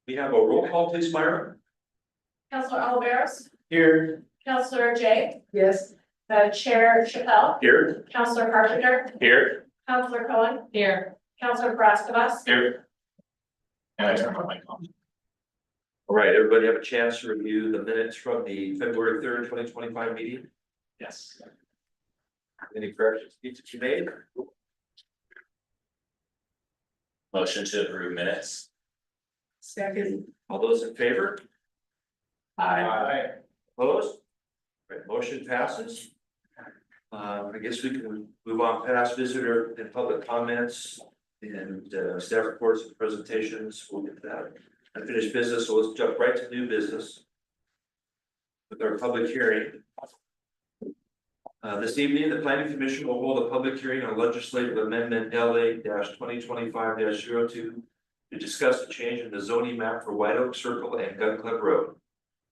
We have a roll call, please, Myra. Counselor Oliveros, Here. Counselor Jay, Yes. Chair Chappelle, Here. Counselor Carpenter, Here. Counselor Cohen. Here. Counselor Frascavas. Here. And I turn my mic on. All right, everybody have a chance to review the minutes from the February 3rd, 2025 meeting? Yes. Any corrections that you made? Motion to approve minutes. Second. All those in favor? Aye. Opposed? Right, motion passes. I guess we can move on past visitor and public comments and staff reports and presentations. We'll get to that. Unfinished business, so let's jump right to new business. With our public hearing. This evening, the planning commission will hold a public hearing on legislative amendment LA 2025-02 to discuss the change in the zoning map for White Oak Circle and Gun Club Road.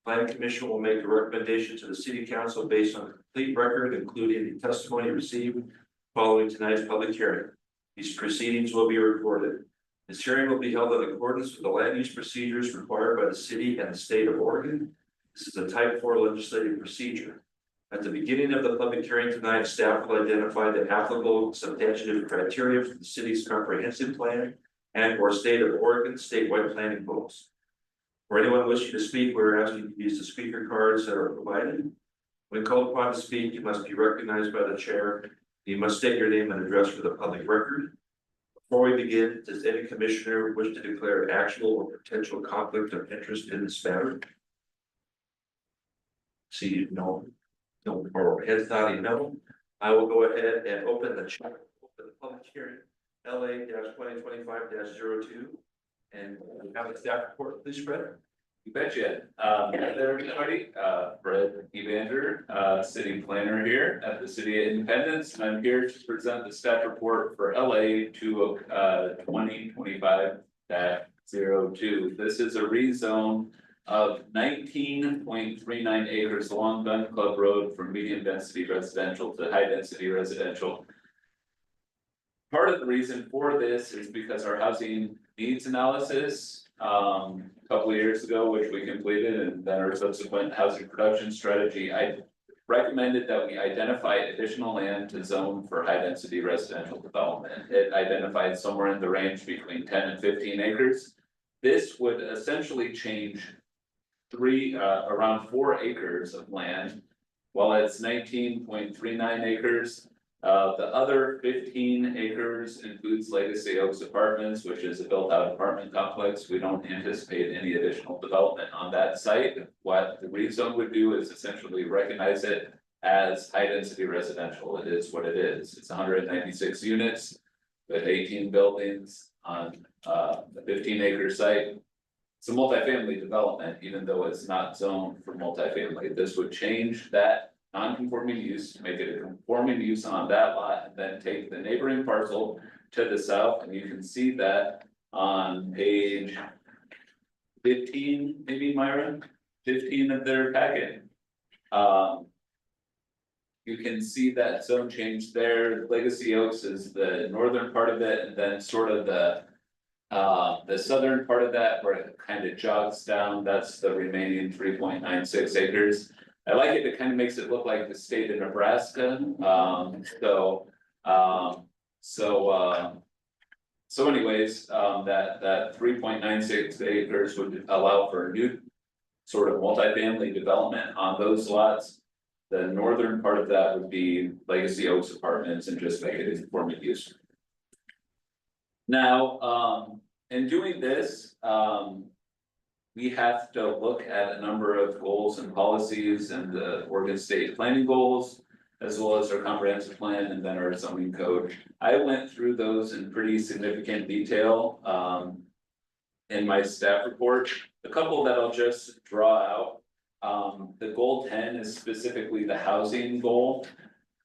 Planning commission will make a recommendation to the city council based on a complete record, including the testimony received following tonight's public hearing. These proceedings will be recorded. This hearing will be held in accordance with the land use procedures required by the city and the state of Oregon. This is a type 4 legislative procedure. At the beginning of the public hearing tonight, staff will identify the applicable substantive criteria for the city's comprehensive plan and or state of Oregon statewide planning goals. For anyone wishing to speak, we're asking you to use the speaker cards that are provided. When called upon to speak, you must be recognized by the chair. You must state your name and address for the public record. Before we begin, does any commissioner wish to declare actual or potential conflict of interest in this matter? See, no, or heads nodding no. I will go ahead and open the public hearing, LA 2025-02. And have a staff report, please, Fred. You betcha. There, everybody, Fred Evander, city planner here at the City of Independence. And I'm here to present the staff report for LA 2025-02. This is a rezone of 19.39 acres along Gun Club Road from medium density residential to high density residential. Part of the reason for this is because our housing needs analysis, a couple of years ago, which we completed, and then our subsequent housing production strategy, I recommended that we identify additional land to zone for high density residential development. It identified somewhere in the range between 10 and 15 acres. This would essentially change around 4 acres of land. While it's 19.39 acres, the other 15 acres includes Legacy Oaks Apartments, which is a built out apartment complex. We don't anticipate any additional development on that site. What the rezone would do is essentially recognize it as high density residential. It is what it is. It's 196 units with 18 buildings on a 15-acre site. It's a multifamily development, even though it's not zoned for multifamily. This would change that non-conforming use to make it a conforming use on that lot, and then take the neighboring parcel to the south, and you can see that on page 15, maybe Myra, 15 of their packet. You can see that zone change there. Legacy Oaks is the northern part of it, and then sort of the southern part of that where it kind of jogs down, that's the remaining 3.96 acres. I like it, it kind of makes it look like the state of Nebraska. So anyways, that 3.96 acres would allow for a new sort of multifamily development on those lots. The northern part of that would be Legacy Oaks Apartments and just make it a conforming use. Now, in doing this, we have to look at a number of goals and policies and the Oregon State planning goals, as well as our comprehensive plan and then our zoning code. I went through those in pretty significant detail in my staff report. A couple that I'll just draw out. The goal 10 is specifically the housing goal.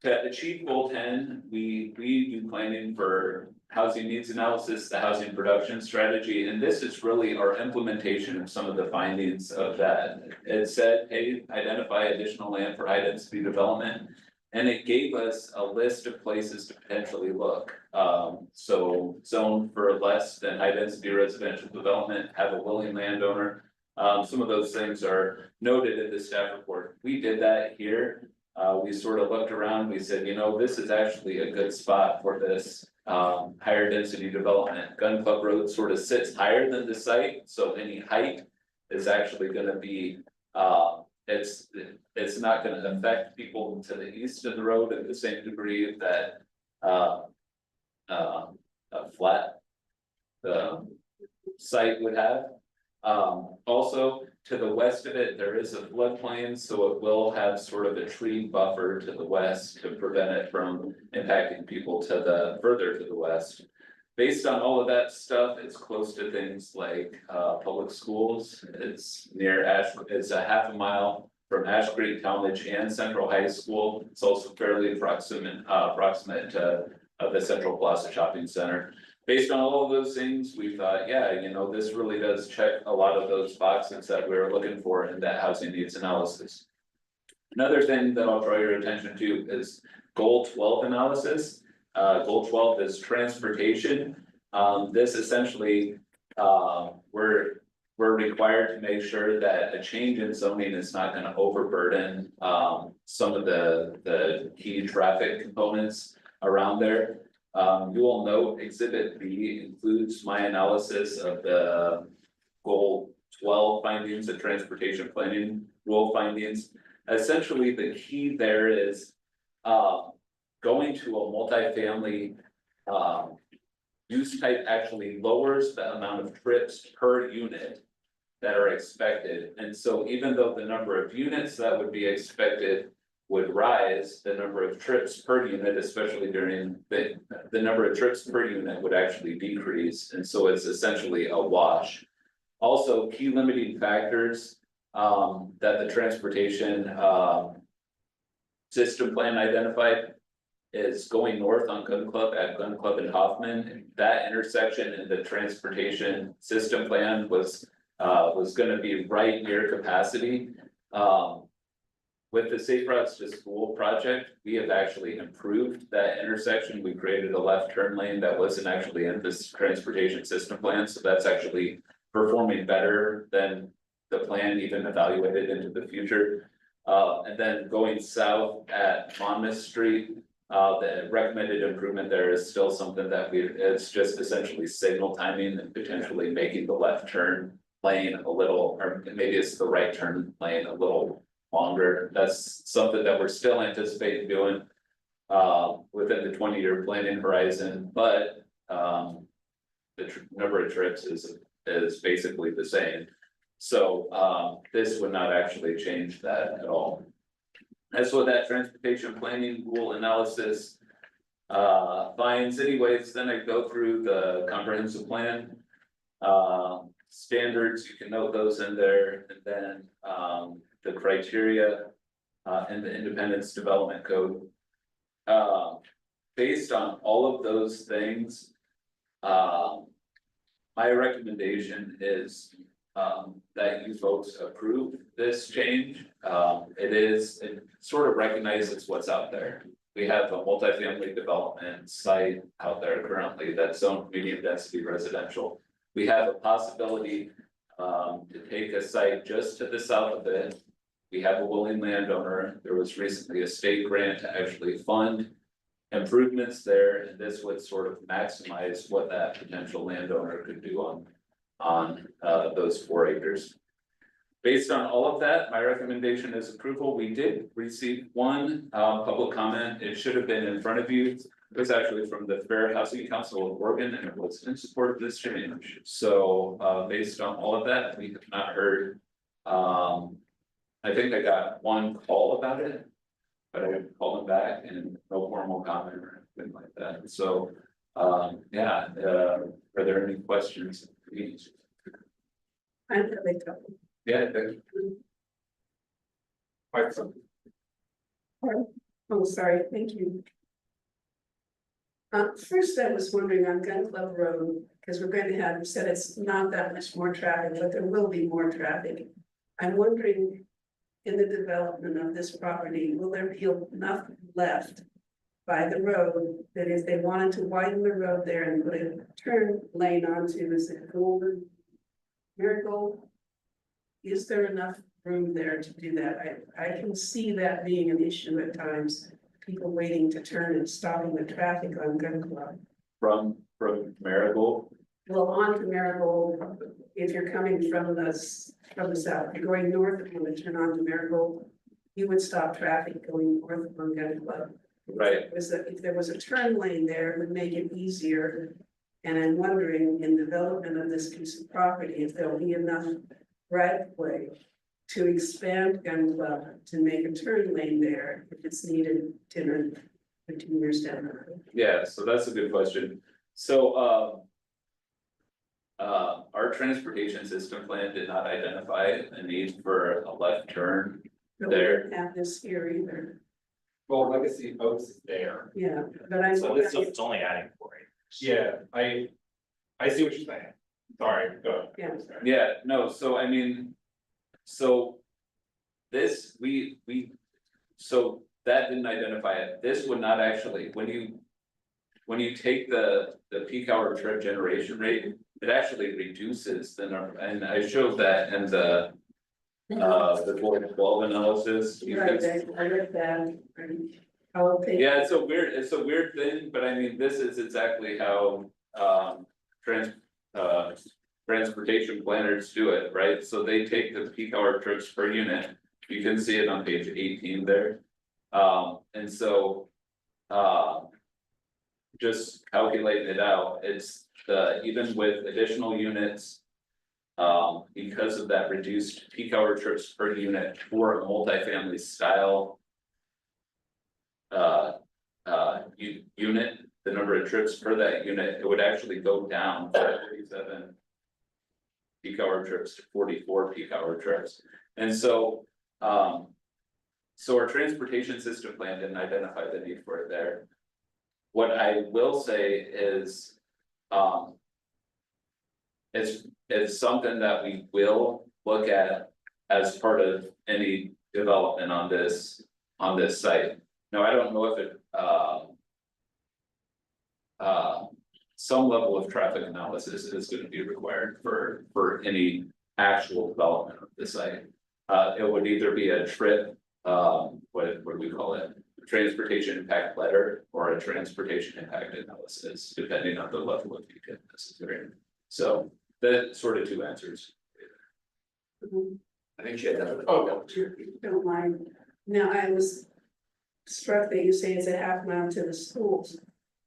To achieve goal 10, we do planning for housing needs analysis, the housing production strategy, and this is really our implementation of some of the findings of that. It said, hey, identify additional land for high density development. And it gave us a list of places to potentially look. So zone for less than high density residential development, have a willing landowner. Some of those things are noted in the staff report. We did that here. We sort of looked around, we said, you know, this is actually a good spot for this higher density development. Gun Club Road sort of sits higher than the site, so any height is actually gonna be it's not gonna affect people to the east of the road at the same degree that a flat site would have. Also, to the west of it, there is a floodplain, so it will have sort of a tree buffer to the west to prevent it from impacting people to the further to the west. Based on all of that stuff, it's close to things like public schools. It's near it's a half a mile from Ash Creek, Talmadge, and Central High School. It's also fairly approximate to the Central Plaza Shopping Center. Based on all of those things, we thought, yeah, you know, this really does check a lot of those boxes that we were looking for in that housing needs analysis. Another thing that I'll draw your attention to is goal 12 analysis. Goal 12 is transportation. This essentially, we're required to make sure that a change in zoning is not going to overburden some of the key traffic components around there. You will note Exhibit B includes my analysis of the goal 12 findings, the transportation planning rule findings. Essentially, the key there is going to a multifamily use type actually lowers the amount of trips per unit that are expected. And so even though the number of units that would be expected would rise, the number of trips per unit, especially during the number of trips per unit would actually decrease. And so it's essentially a wash. Also, key limiting factors that the transportation system plan identified is going north on Gun Club at Gun Club and Hoffman. That intersection in the transportation system plan was gonna be right near capacity. With the Safe Routes to School project, we have actually improved that intersection. We created a left turn lane that wasn't actually in this transportation system plan, so that's actually performing better than the plan even evaluated into the future. And then going south at Monmouth Street, the recommended improvement there is still something that it's just essentially signal timing and potentially making the left turn lane a little, or maybe it's the right turn lane a little longer. That's something that we're still anticipating doing within the 20-year planning horizon, but the number of trips is basically the same. So this would not actually change that at all. As for that transportation planning rule analysis finds anyways, then I go through the comprehensive plan standards. You can note those in there, and then the criteria and the Independence Development Code. Based on all of those things, my recommendation is that you folks approve this change. It sort of recognizes what's out there. We have a multifamily development site out there currently that's zoned medium density residential. We have a possibility to take a site just to the south of it. We have a willing landowner. There was recently a state grant to actually fund improvements there, and this would sort of maximize what that potential landowner could do on those 4 acres. Based on all of that, my recommendation is approval. We did receive one public comment. It should have been in front of you. It was actually from the Fair Housing Council of Oregon, and it was in support of this change. So based on all of that, we have not heard. I think I got one call about it, but I called them back and no formal comment or anything like that. So yeah, are there any questions? I have a couple. Yeah. Oh, sorry, thank you. First, I was wondering on Gun Club Road, because we're going to have, you said it's not that much more traffic, but there will be more traffic. I'm wondering in the development of this property, will there be enough left by the road that if they wanted to widen the road there and put a turn lane onto, is it Golden Miracle? Is there enough room there to do that? I can see that being an issue at times, people waiting to turn and stopping the traffic on Gun Club. From Marigold. Well, on to Marigold, if you're coming from the south, you're going north and want to turn on to Marigold, you would stop traffic going north on Gun Club. Right. If there was a turn lane there, it would make it easier. And I'm wondering, in development of this piece of property, if there'll be enough right of way to expand Gun Club to make a turn lane there if it's needed 10 or 15 years down the road. Yeah, so that's a good question. So, our transportation system plan did not identify a need for a left turn. But we There. don't have this here either. Well, Legacy Oaks is there. Yeah, but I'm. So it's only adding 4 acres. Yeah, I see what you're saying. Sorry, go Yeah. ahead. Yeah, no, so I mean, so. This, so that didn't identify it, this would not actually, when you take the peak hour trip generation rate, it actually reduces the number, and I showed that in the Board 12 analysis. You Right, can- I read that. I'll take. Yeah, it's a weird thing, but I mean, this is exactly how transportation planners do it, right? So they take the peak hour trips per unit. You can see it on page 18 there. And so just calculating it out, it's even with additional units. Because of that reduced peak hour trips per unit for a multifamily style. Unit, the number of trips per that unit, it would actually go down from 37 peak hour trips to 44 peak hour trips. And so, so our transportation system plan didn't identify the need for it there. What I will say is, it's something that we will look at as part of any development on this site. Now, I don't know if it, some level of traffic analysis is going to be required for any actual development of the site. It would either be a trip, what do we call it? Transportation impact letter or a transportation impact analysis, depending on the level of detail necessary. So that's sort of two answers. I think she had that. Oh, Don't mind. Now, I was struck that you say it's a half mile to the schools.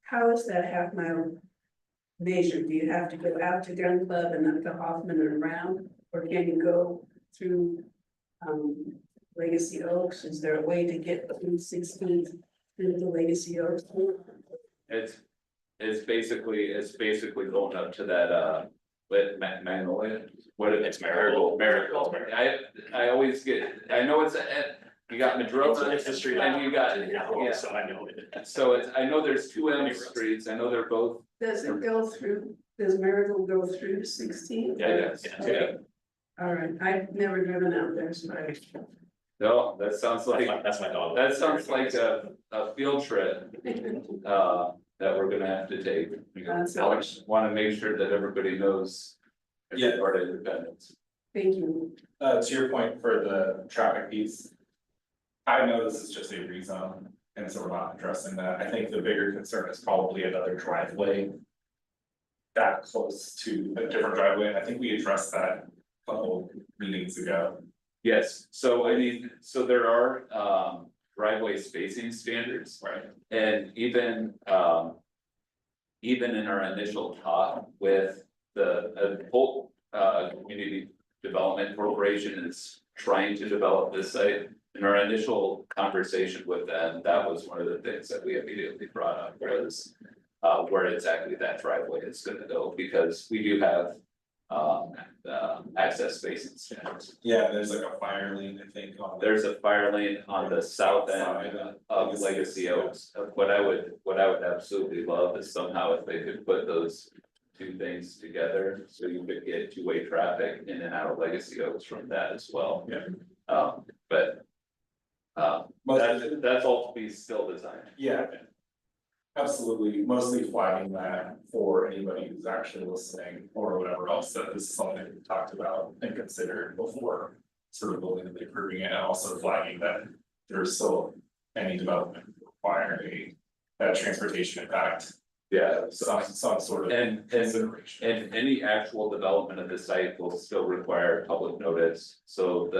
How is that half mile measured? Do you have to go out to Gun Club and up to Hoffman and around? Or can you go through Legacy Oaks? Is there a way to get through 16th through the Legacy Oaks? It's basically going up to that with Magnolia. What It's Marigold. Marigold. I always get, I know it's you got Madrona It's the street. and you got, Yeah, so I know it. so it's, I know there's two M streets, I know they're both. Does it go through, does Marigold go through to 16th? Yes, yeah. All right, I've never driven out there, so I. No, that sounds like, That's my dog. that sounds like a field trip, that we're gonna have to take. That's I wanna make sure that everybody knows. every Yeah. part of Independence. Thank you. to your point for the traffic piece. I know this is just a rezone, and so we're not addressing that. I think the bigger concern is probably another driveway. That close to a different driveway, and I think we addressed that a couple meetings ago. Yes, so I mean, so there are driveway spacing standards. Right. And even in our initial talk with the whole community development corporation is trying to develop this site. In our initial conversation with them, that was one of the things that we immediately brought up was where exactly that driveway is gonna go, because we do have access spacing standards. Yeah, there's like a fire lane, I think, on there. There's a fire lane on the south end of Legacy Oaks. What I would absolutely love is somehow if they could put those two things together, so you could get two-way traffic in and out of Legacy Oaks from that as well. Yeah. But. That's all to be still designed. Yeah. Absolutely, mostly flagging that for anybody who's actually listening or whatever else, that this is something we talked about and considered before. Sort of building and approving it, and also flagging that there's still any development requiring that transportation impact, Yeah, some sort of and consideration. any actual development of the site will still require public notice, so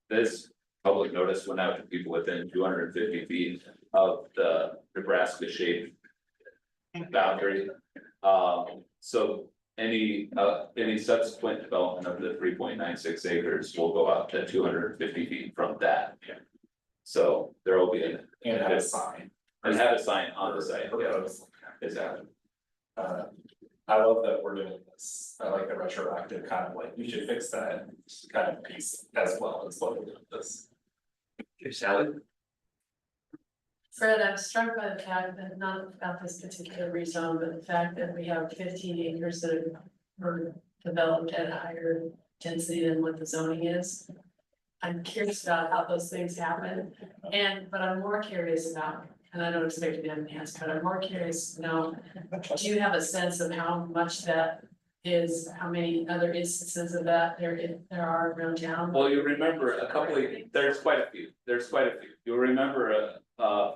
this. Public notice went out to people within 250 feet of the Nebraska shaped boundary. So any subsequent development of the 3.96 acres will go out to 250 feet from that. Yeah. So there will be an. And have a sign. And have a sign on the site, yeah, Proposed. exactly. I love that we're doing this, I like the retroactive kind of like, we should fix that kind of piece as well as what we're doing this. Okay, Sally? Fred, I'm struck by the fact that not about this particular rezone, but the fact that we have 15 acres that were developed at a higher density than what the zoning is. I'm curious about how those things happen, but I'm more curious about, and I don't expect you to have an answer, but I'm more curious to know, do you have a sense of how much that is, how many other instances of that there are around town? Well, you remember there's quite a few, you'll remember a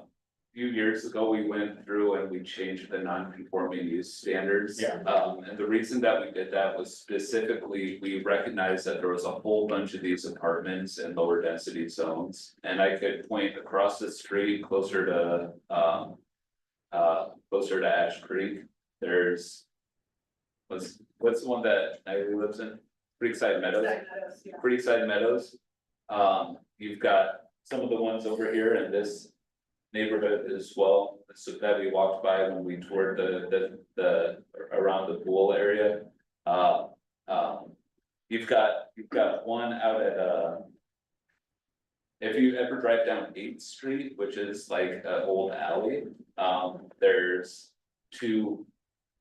few years ago, we went through and we changed the non-conforming use standards. Yeah. And the reason that we did that was specifically, we recognized that there was a whole bunch of these apartments in lower density zones. And I could point across the street closer to Ash Creek, there's. What's the one that Natalie lives in? Creekside Meadows. Creekside Meadows. You've got some of the ones over here in this neighborhood as well, so that we walked by when we toured the around the pool area. You've got one out at if you ever drive down 8th Street, which is like an old alley, there's 2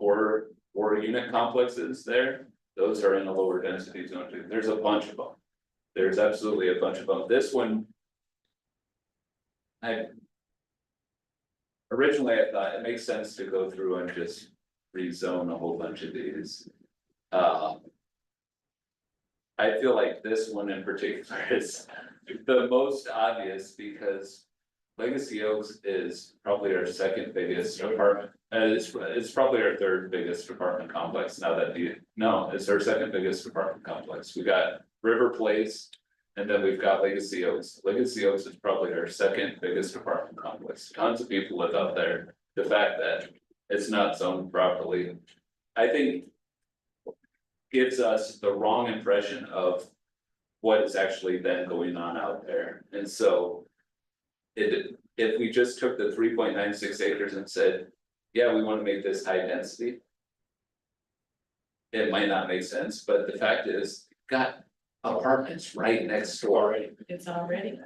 4-unit complexes there. Those are in a lower density zone too. There's a bunch of them. There's absolutely a bunch of them. This one. Originally, I thought it makes sense to go through and just rezone a whole bunch of these. I feel like this one in particular is the most obvious because Legacy Oaks is probably our second biggest apartment. It's probably our third biggest apartment complex now that it's our second biggest apartment complex. We got River Place. And then we've got Legacy Oaks. Legacy Oaks is probably our second biggest apartment complex. Tons of people live out there. The fact that it's not zoned properly, I think, gives us the wrong impression of what is actually then going on out there. And so if we just took the 3.96 acres and said, yeah, we want to make this high density, it might not make sense, but the fact is, got apartments right next door. It's already.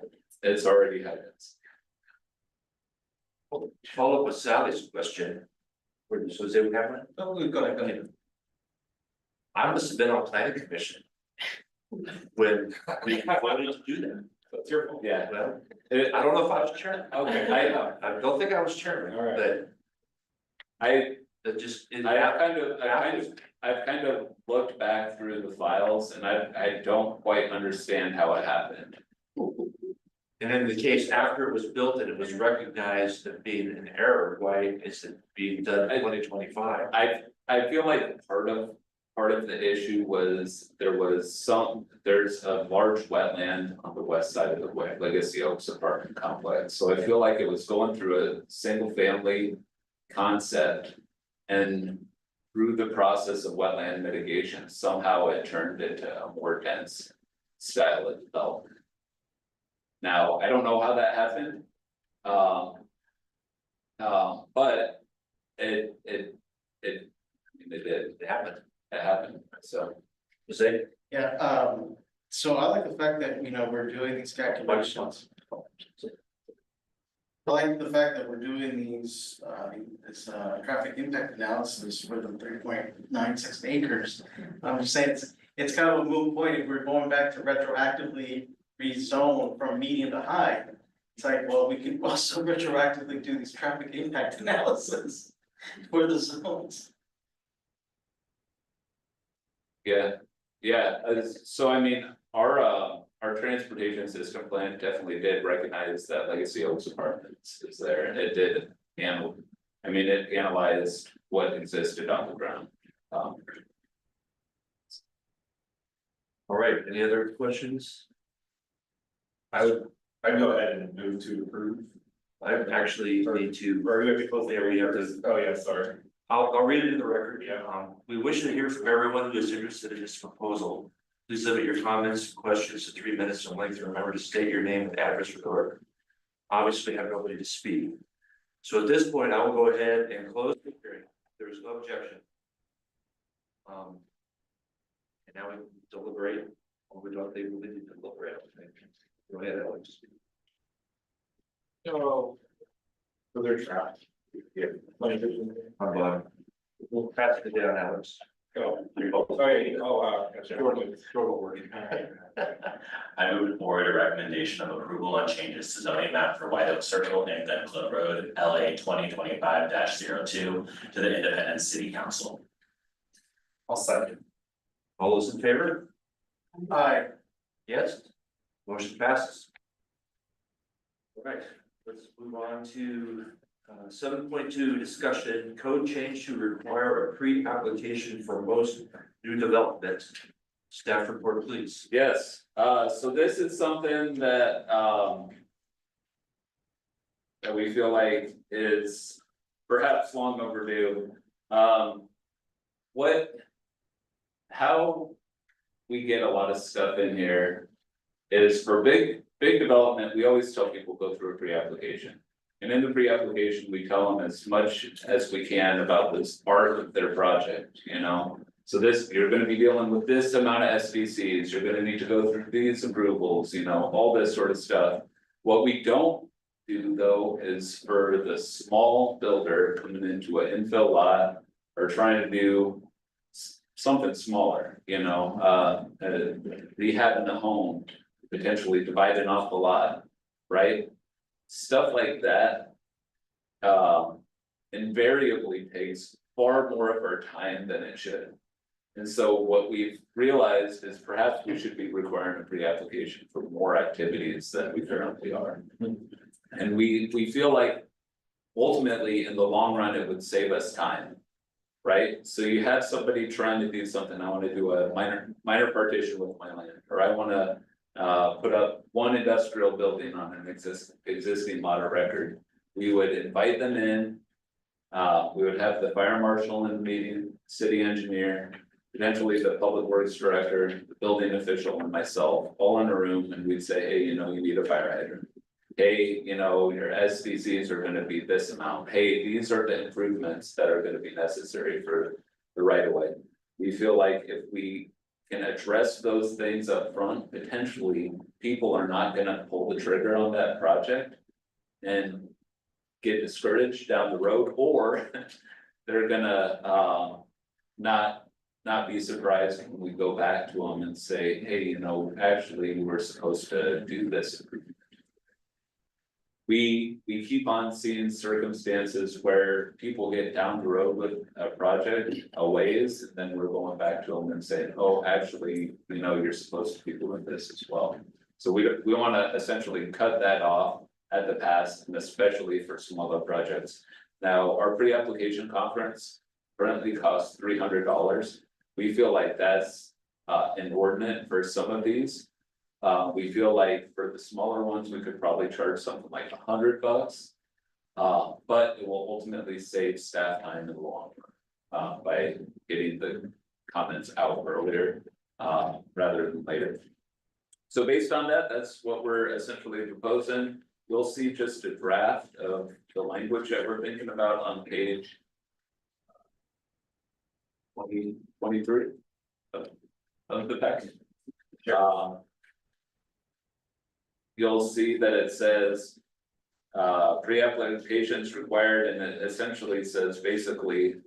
It's already high density. Follow up with Sally's question. Where does Jose have one? Oh, go ahead. I must have been on planning commission. When we voted to do that. That's your fault. Yeah, Well, I don't know if I was chairman. okay, I don't think I was chairman, All right. but I've kind of looked back through the files and I don't quite understand how it happened. And in the case after it was built and it was recognized as being an error, why is it being done in 2025? I feel like part of the issue was there's a large wetland on the west side of the Legacy Oaks apartment complex. So I feel like it was going through a single family concept and through the process of wetland mitigation, somehow it turned into a more dense style of development. Now, I don't know how that happened. But it happened, so. Jose? Yeah, so I like the fact that, we're doing these calculations. I like the fact that we're doing this traffic impact analysis for the 3.96 acres. I'm just saying it's kind of a moot point if we're going back to retroactively rezone from medium to high. It's like, well, we can also retroactively do these traffic impact analysis for the zones. Yeah, so I mean, our transportation system plan definitely did recognize that Legacy Oaks Apartments is there, and it did. And I mean, it analyzed what existed on the ground. All right, any other questions? I'd go ahead and move to approve. I actually need to, Or we have to close the. Yeah, we have to- Oh, yeah, sorry. I'll read it in the record. Yeah. We wish to hear from everyone who is interested in this proposal. Please limit your comments, and questions to 3 minutes in length, and remember to state your name and address for the record. Obviously, I have nobody to speak. So at this point, I will go ahead and close the hearing. There is no objection. And now we can deliberate, or we don't think we need to deliberate, I think. Go ahead, Alex. So. For their track. Yeah. We'll pass it down, Alex. Go. Jordan working. I move forward a recommendation of approval on changes to zoning map for White Oak Circle and Gun Club Road, LA 2025-02 to the Independent City Council. I'll second. All those in favor? Aye. Yes, motion passes. All right, let's move on to 7.2, discussion code change to require a pre-application for most new development. Staff report, please. Yes, so this is something that that we feel like is perhaps long overdue. How we get a lot of stuff in here is for big development, we always tell people go through a pre-application. And in the pre-application, we tell them as much as we can about this part of their project, you know? So this, you're gonna be dealing with this amount of SBCs, you're gonna need to go through these approvals, you know, all this sort of stuff. What we don't do though is for the small builder coming into an infill lot or trying to do something smaller, you know, rehabbing the home, potentially dividing off the lot, right? Stuff like that invariably takes far more of our time than it should. And so what we've realized is perhaps we should be requiring a pre-application for more activities than we currently are. And we feel like ultimately, in the long run, it would save us time. Right, so you have somebody trying to do something, I wanna do a minor partition with my land, or I wanna. Put up one industrial building on an existing lot of record. We would invite them in. We would have the fire marshal in the meeting, city engineer, potentially the public works director, the building official, and myself, all in a room, and we'd say, hey, you know, you need a fire hydrant. Hey, you know, your SBCs are gonna be this amount, hey, these are the improvements that are gonna be necessary for the right of way. We feel like if we can address those things up front, potentially people are not gonna pull the trigger on that project. And get discouraged down the road, or they're gonna not be surprised when we go back to them and say, hey, you know, actually, we're supposed to do this. We keep on seeing circumstances where people get down the road with a project a ways, and then we're going back to them and saying, oh, actually, you know, you're supposed to be doing this as well. So we wanna essentially cut that off at the pass, and especially for smaller projects. Now, our pre-application conference currently costs $300. We feel like that's inordinate for some of these. We feel like for the smaller ones, we could probably charge something like $100. But it will ultimately save staff time in the long run, by getting the comments out earlier, rather than later. So based on that, that's what we're essentially proposing. You'll see just a draft of the language that we're thinking about on page 23 of the package. You'll see that it says pre-application is required, and it essentially says basically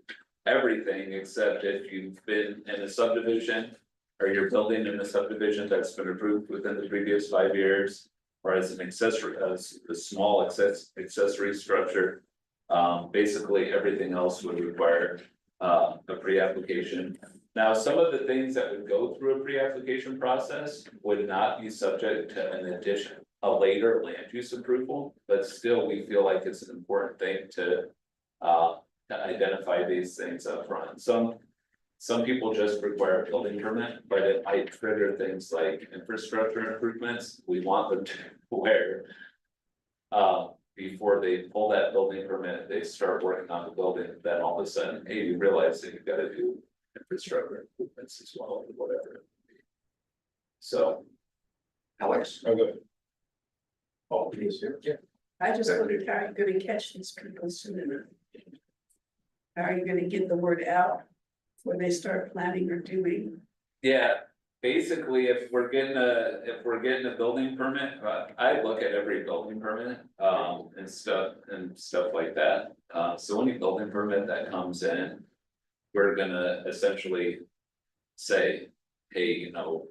everything except if you've been in a subdivision or you're building in a subdivision that's been approved within the previous 5 years. Or as an accessory, as a small accessory structure. Basically, everything else would require a pre-application. Now, some of the things that would go through a pre-application process would not be subject to an addition, a later land use approval, but still, we feel like it's an important thing to identify these things up front. Some people just require a building permit, but it might trigger things like infrastructure improvements. We want them to where before they pull that building permit, they start working on the building, then all of a sudden, hey, you realize that you've got to do infrastructure improvements as well, or whatever. it may be. So. Alex? Okay. Oh, please, yeah. I just wonder how you're gonna catch these people soon enough. How are you gonna get the word out before they start planning or doing? Yeah, basically, if we're getting a building permit, I look at every building permit, and stuff like that. So any building permit that comes in, we're gonna essentially say, hey, you know,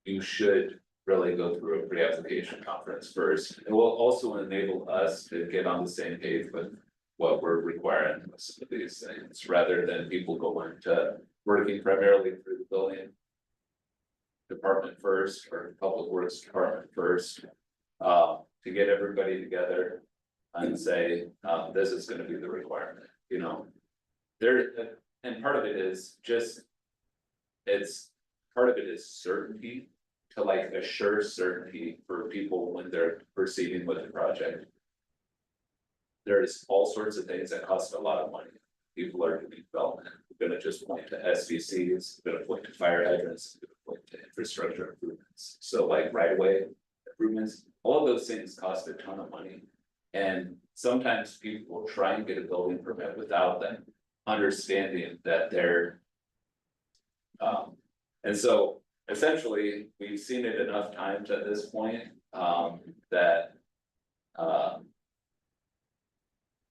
you should really go through a pre-application conference first. It will also enable us to get on the same page with what we're requiring with some of these things, rather than people going to working primarily through the building department first, or public works department first, to get everybody together and say, this is gonna be the requirement, you know. And part of it is just, part of it is certainty, to like assure certainty for people when they're proceeding with the project. There's all sorts of things that cost a lot of money. People are doing development, we're gonna just point to SVCs, we're gonna point to fire hydrants, we're gonna point to infrastructure improvements. So like right away improvements, all of those things cost a ton of money. And sometimes people will try and get a building permit without them understanding that they're. And so essentially, we've seen it enough times at this point,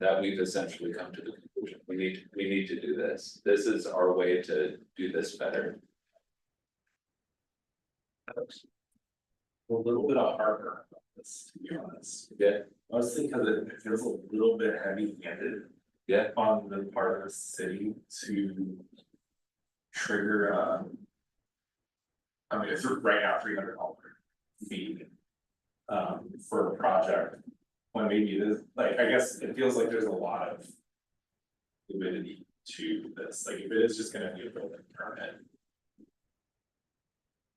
that we've essentially come to the conclusion, we need to do this. This is our way to do this better. A little bit of heartburn about this, to be honest. Yeah, Mostly because it feels a little bit heavy handed. Yeah. On the part of the city to trigger, I mean, it's right now $300 fee. For a project, when maybe it is, like, I guess it feels like there's a lot of fluidity to this, like, if it is just gonna be a building permit.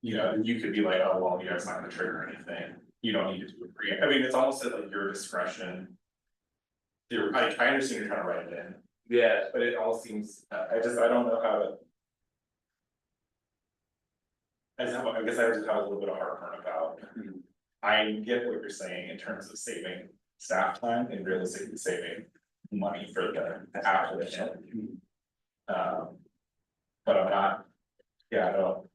You know, you could be like, oh, well, you guys not gonna trigger anything, you don't need to do a pre, I mean, it's almost at like your discretion. I understand you're trying to write it in, yeah, but it all seems, I don't know how to. I guess I just have a little bit of heartburn about. I get what you're saying in terms of saving staff time and realistically saving money for the applicant. But I'm not, yeah, I don't.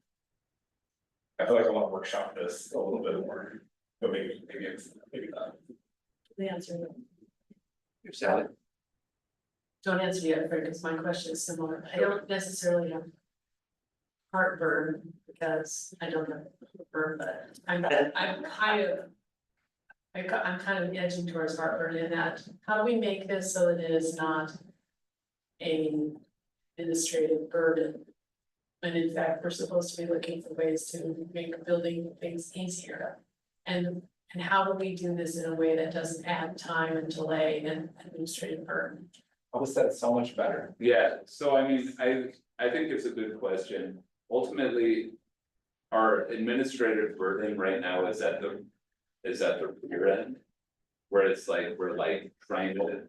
I feel like I wanna workshop this a little bit more, but maybe not. The answer, Sally? don't answer yet, Fred, because my question is similar. I don't necessarily have heartburn because I don't have heartburn, but I'm kind of edging towards heartburn in that, how do we make this so that it is not an administrative burden? When in fact, we're supposed to be looking for ways to make building things easier. And how do we do this in a way that doesn't add time and delay and administrative burden? I was said so much better. yeah, so I mean, I think it's a good question. Ultimately, our administrative burden right now is at the rear end. Where it's like, we're like trying to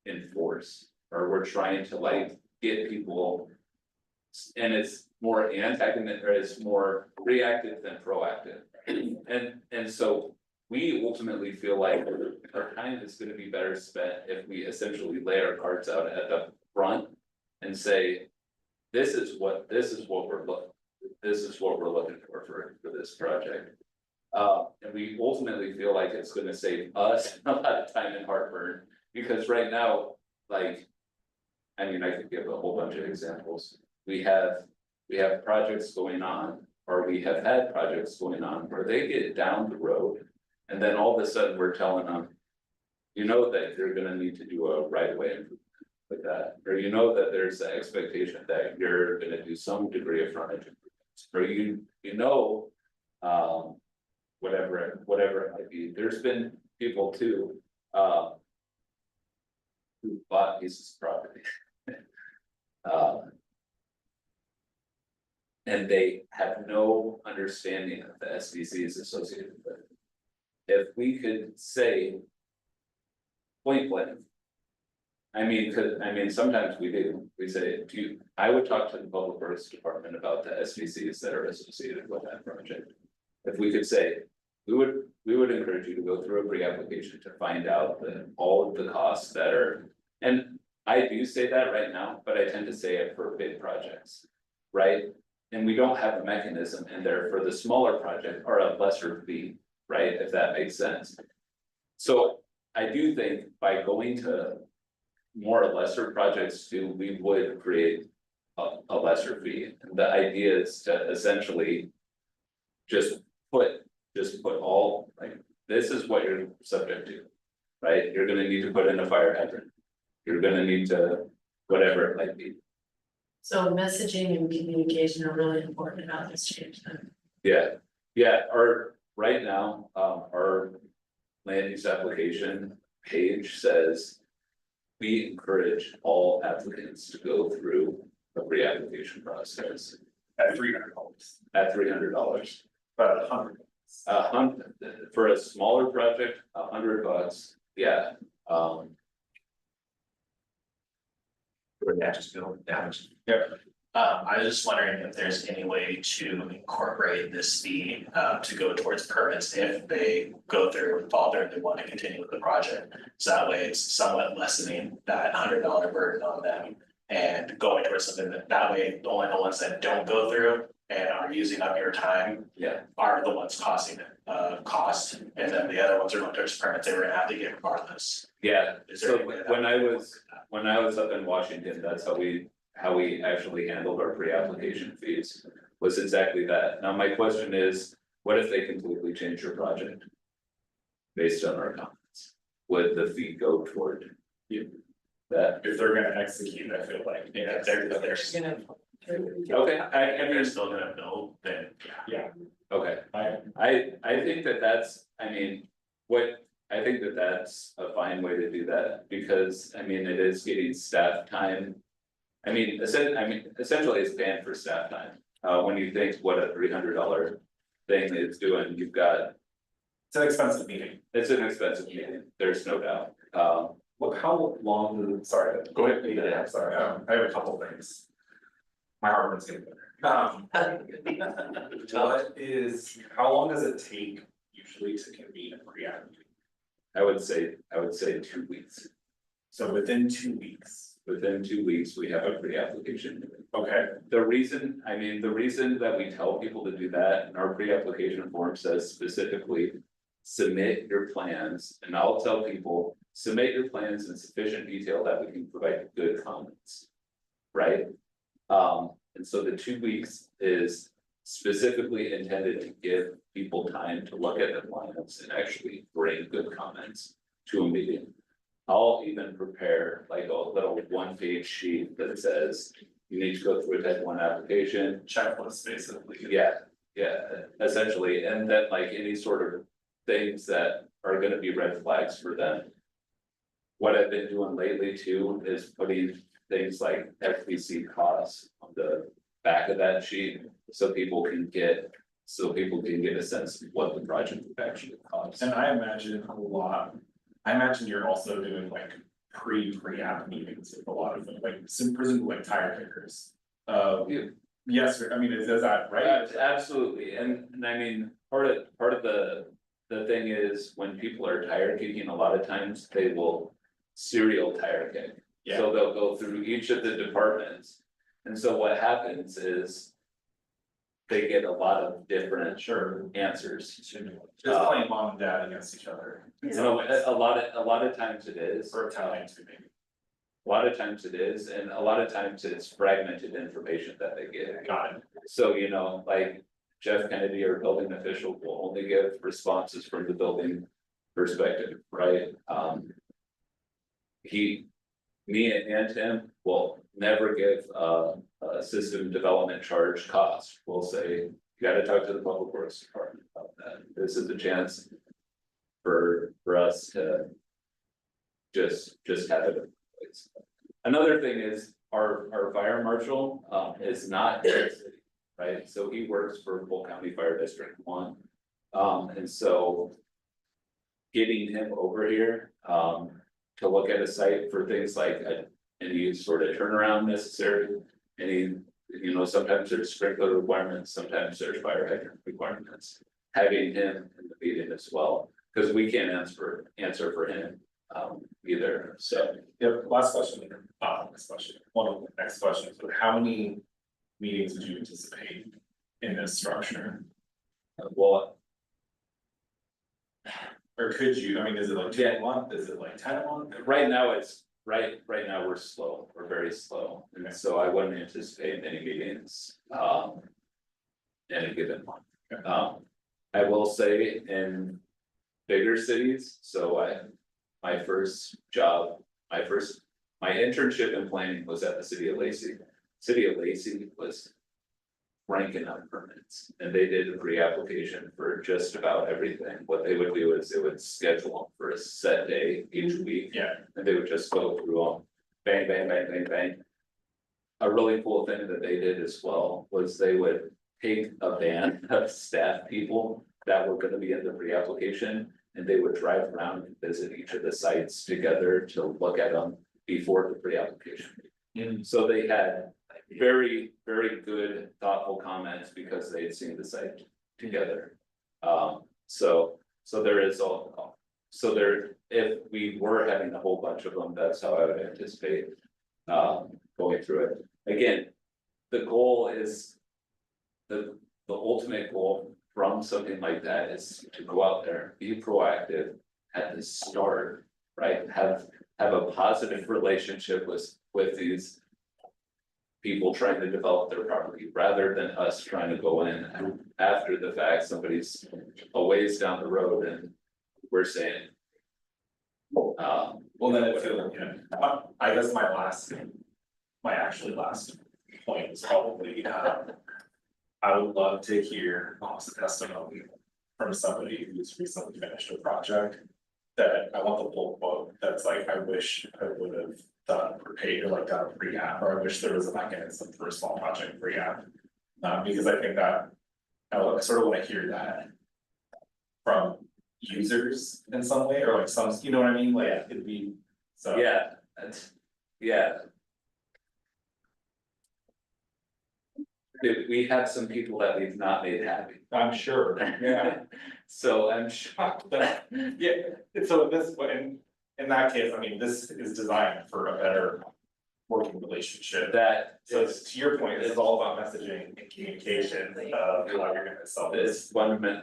enforce, or we're trying to like get people. And it's more antagonist, or it's more reactive than proactive. And so we ultimately feel like our time is gonna be better spent if we essentially lay our cards out at the front and say, this is what we're looking for this project. And we ultimately feel like it's gonna save us a lot of time and heartburn, because right now, like, I mean, I could give a whole bunch of examples. We have we have projects going on, or we have had projects going on where they get down the road. And then all of a sudden, we're telling them, you know that you're gonna need to do a right of way improvement with that, or you know that there's the expectation that you're gonna do some degree of frontage improvements, or you know. Whatever it might be, there's been people too, who bought pieces of property. And they have no understanding of the SBCs associated with it. If we could say. Point blank. Sometimes we do, we say, I would talk to the public works department about the SBCs that are associated with that project. If we could say, we would encourage you to go through a pre-application to find out that all of the costs that are. And I do say that right now, but I tend to say it for big projects, right? And we don't have a mechanism in there for the smaller project or a lesser fee, right, if that makes sense. So I do think by going to more or lesser projects too, we would create a lesser fee. The idea is to essentially just put all, like, this is what you're subject to, right? You're gonna need to put in a fire hydrant. You're gonna need to, whatever it might be. So messaging and communication are really important about this change then. Yeah, our, right now, our land use application page says. We encourage all applicants to go through a pre-application process At $300, at $300. but $100. For a smaller project, $100, yeah, For Nashville, damage. I was just wondering if there's any way to incorporate this fee to go towards permits if they go through and fall through and they want to continue with the project. So that way it's somewhat lessening that $100 burden on them and going towards something that way, only the ones that don't go through and are using up your time yeah, are the ones causing cost, and then the other ones are going towards permits they were gonna have to get regardless. yeah. Is there So any way that when I would was, when I was up in Washington, that's how we actually handled our pre-application fees. Was exactly that. Now, my question is, what if they completely change your project? Based on our comments, would the fee go toward you? That, If they're gonna execute, I feel like, Yeah, they're gonna. okay, If they're still gonna build, then yeah, okay. I think that's, I think that's a fine way to do that, because, it is getting staff time. Essentially it's paying for staff time, when you think what a $300 thing is doing, you've got, it's an expensive meeting. it's an expensive meeting, there's no doubt. Look, how long, sorry, Go ahead. yeah, I'm sorry, I have a couple things. My heartburn's getting better. How long does it take usually to convene a pre-application? I would say 2 weeks. So within 2 weeks, Within 2 weeks, we have a pre-application. okay, The reason that we tell people to do that, and our pre-application form says specifically. Submit your plans, and I'll tell people, submit your plans in sufficient detail that we can provide good comments. Right? And so the 2 weeks is specifically intended to give people time to look at the plans and actually bring good comments to a meeting. I'll even prepare like a little 1-page sheet that says, you need to go through a type 1 application. checklist basically. Yeah, essentially, and then like any sort of things that are gonna be red flags for them. What I've been doing lately too is putting things like FBC costs on the back of that sheet, so people can get a sense of what the project would actually cost. And I imagine you're also doing like pre-app meetings with a lot of them, like presumably like tire kickers. Yeah. Yes, is that right? Absolutely, and part of the thing is, when people are tire kicking, a lot of times they will serial tire kick. Yeah. So they'll go through each of the departments, and so what happens is. They get a lot of different answers. Just playing mom and dad against each other. A lot of times it is. Or Italians, maybe. A lot of times it is, and a lot of times it's fragmented information that they get. Got it. So, you know, like Jeff Kennedy, our building official, will only give responses from the building perspective, right? Me and him will never give a system development charge cost. We'll say, you gotta talk to the public works department about that. This is a chance for us to just have it in place. Another thing is our fire marshal is not in the city, right? So he works for Bull County Fire District 1. And so getting him over here to look at a site for things like any sort of turnaround necessary, any, you know, sometimes there's sprinkler requirements, sometimes there's fire hydrant requirements. Having him in the meeting as well, because we can't answer for him either, so. Yep, last question, next question, one of the next questions, but how many meetings would you anticipate in this structure? Well, Or could you, I mean, is it like 2 a month, is it like 10 a month? right now it's, right now we're slow, we're very slow, Okay. and so I wouldn't anticipate many meetings, in a given month. Okay. I will say in bigger cities, so my first job, my internship in planning was at the city of Lacey. City of Lacey was ranking on permits, and they did a pre-application for just about everything. What they would do is they would schedule them for a set day each week. Yeah. And they would just go through them, bang, bang, bang, bang, bang. A really cool thing that they did as well was they would take a band of staff people that were gonna be in the pre-application, and they would drive around and visit each of the sites together to look at them before the pre-application. So they had very, very good thoughtful comments because they had seen the site together. So there is all, so there, if we were having a whole bunch of them, that's how I would anticipate going through it. Again, the goal is, the ultimate goal from something like that is to go out there, be proactive at the start, right? Have a positive relationship with these people trying to develop their property, rather than us trying to go in after the fact, somebody's a ways down the road and we're saying. Well, then it feels, yeah, I guess my actually last point is probably, I would love to hear honest testimony from somebody who's recently finished a project. That I want the full quote, that's like, I wish I would have done prepaid or like done a pre-app, or I wish there was a mechanism for a small project pre-app. Because I think that, I sort of wanna hear that from users in some way, or like some, you know what I mean, like it'd be, so. Yeah, that's, yeah. We have some people that we've not made happy. I'm sure, yeah. So I'm shocked that, Yeah, and so this, in that case, I mean, this is designed for a better working relationship. that So is, to your point, this is all about messaging and communication of how you're gonna sell this.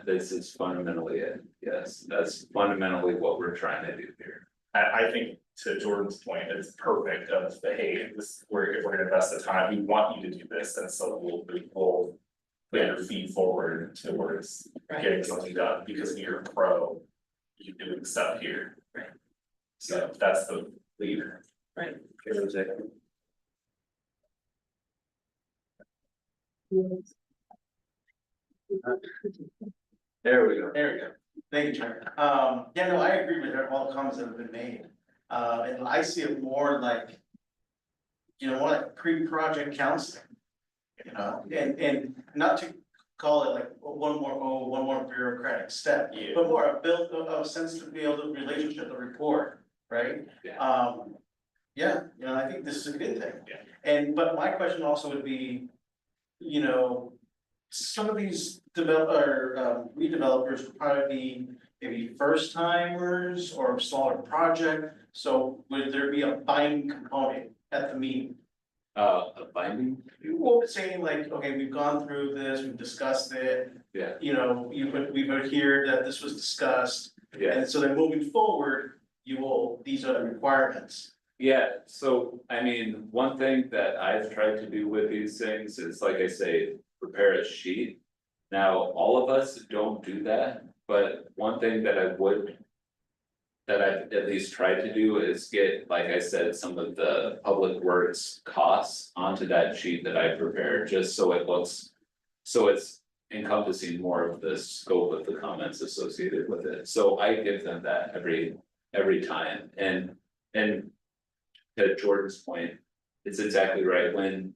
this is fundamentally it, yes, that's fundamentally what we're trying to do here. I think to Jordan's point, it's perfect of the, hey, if we're gonna invest the time, we want you to do this, and so we'll put your feed forward towards getting something done, because you're a pro, you're doing stuff here. Right. So that's the leader. Right. There we go. There we go. Thank you, Chair. Yeah, no, I agree with all the comments that have been made. And I see it more like, more like pre-project counseling. And not to call it like one more bureaucratic step, Yeah. but more a sense to be able to relationship, the rapport, right? Yeah. I think this is a good thing. Yeah. But my question also would be, some of these redevelopers would probably be maybe first timers or smaller project. So would there be a binding component at the meeting? A binding, Well, saying like, okay, we've gone through this, we've discussed it. yeah, We would hear that this was discussed. yeah, And so then moving forward, these are the requirements. Yeah, so I mean, one thing that I've tried to do with these things is, like I say, prepare a sheet. Now, all of us don't do that, but one thing that I would. That I've at least tried to do is get, like I said, some of the public works costs onto that sheet that I prepared, just so it looks. So it's encompassing more of the scope of the comments associated with it, so I give them that every time, and. To Jordan's point, it's exactly right, when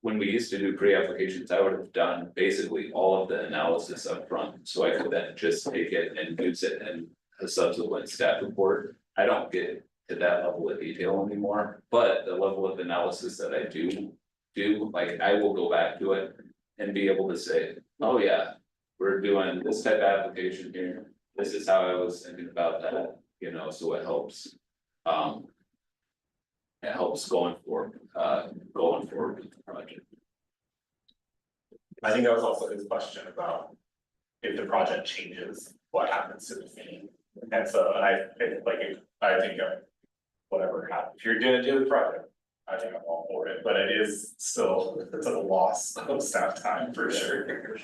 we used to do pre-applications, I would have done basically all of the analysis up front, so I could then just take it and use it in a subsequent staff report. I don't get to that level of detail anymore, but the level of analysis that I do, like, I will go back to it and be able to say, oh yeah, we're doing this type of application here, this is how I was thinking about that, you know, so it helps. It helps going forward with the project. I think that was also his question about if the project changes, what happens to the fee? And so, and I think whatever happens, if you're gonna do the project, I think I'm all for it, but it is still, it's a loss of staff time for sure.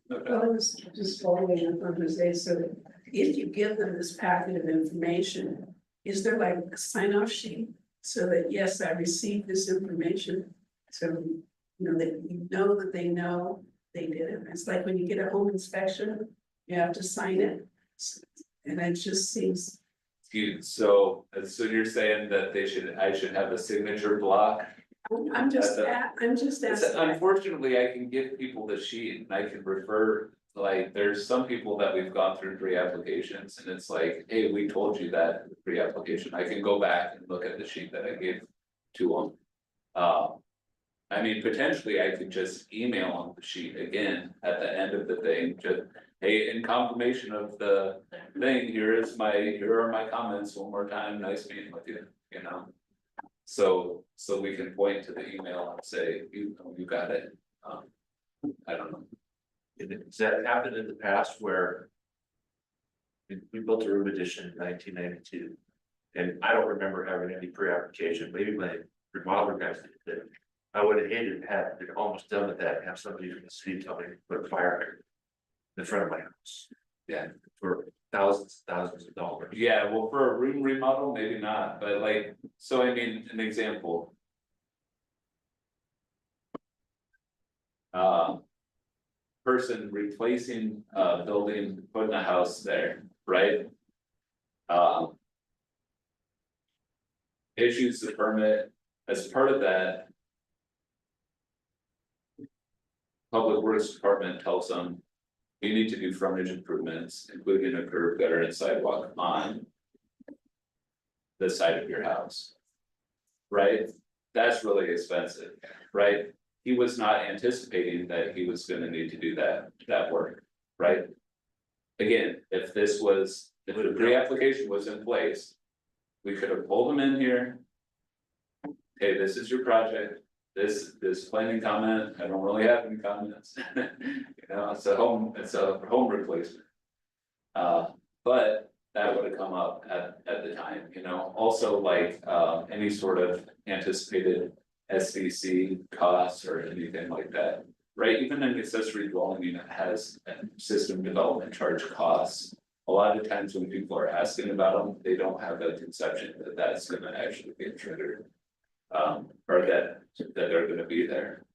Well, I was just following up on Jose, so if you give them this packet of information, is there like a sign off sheet? So that, yes, I received this information, so, you know, that they know they did it. It's like when you get a home inspection, you have to sign it. And it just seems, So you're saying that I should have a signature block? I'm just asking. Unfortunately, I can give people the sheet and I can refer, like, there's some people that we've gone through pre-applications and it's like, hey, we told you that pre-application, I can go back and look at the sheet that I gave to them. I mean, potentially I could just email them the sheet again at the end of the thing, just, hey, in confirmation of the thing, here are my comments one more time, nice meeting with you, you know? So we can point to the email and say, you got it, I don't know. Does that happen in the past where? We built a room addition in 1992. And I don't remember having any pre-application, maybe my remodeler guys did it. I would have hated to have been almost done with that, and have somebody from the city tell me to put a fire hydrant in front of my house. Yeah, for thousands of dollars. Yeah, well, for a room remodel, maybe not, but like, so I mean, an example. Person replacing a building, putting a house there, right? Issues the permit, as part of that. Public Works Department tells them, you need to do frontage improvements, including a curb, gutter, and sidewalk on the side of your house. Right? That's really expensive, right? He was not anticipating that he was gonna need to do that work, right? Again, if the pre-application was in place, we could have pulled him in here. Hey, this is your project, this planning comment, I don't really have any comments. You know, it's a home replacement. But that would have come up at the time, you know, also like any sort of anticipated SDC costs or anything like that, right? Even an accessory dwelling unit has a system development charge costs. A lot of times when people are asking about them, they don't have a conception that that's gonna actually get triggered. Or that they're gonna be there.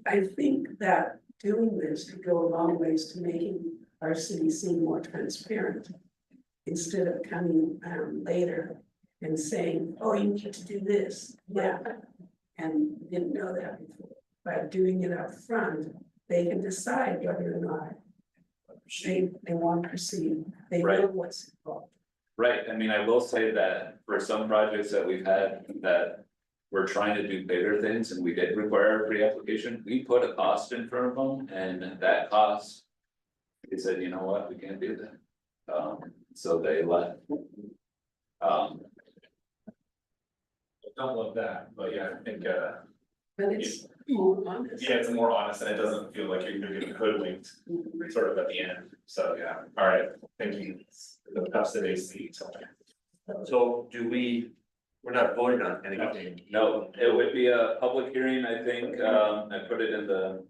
I think that doing this could go a long ways to making our city seem more transparent. Instead of coming later and saying, oh, you need to do this, yeah. And didn't know that before. By doing it up front, they can decide whether or not they want to proceed, they know what's involved. Right, I mean, I will say that for some projects that we've had that we're trying to do bigger things and we did require a pre-application, we put a cost in front of them and that cost. They said, you know what, we can't do that. So they left. Don't love that, but yeah, I think But it's more honest. yeah, it's more honest and it doesn't feel like you're getting hoodwinked sort of at the end. So yeah, all right, thank you. The best of AC. So we're not voting on anything. No, it would be a public hearing, I think, I put it in the,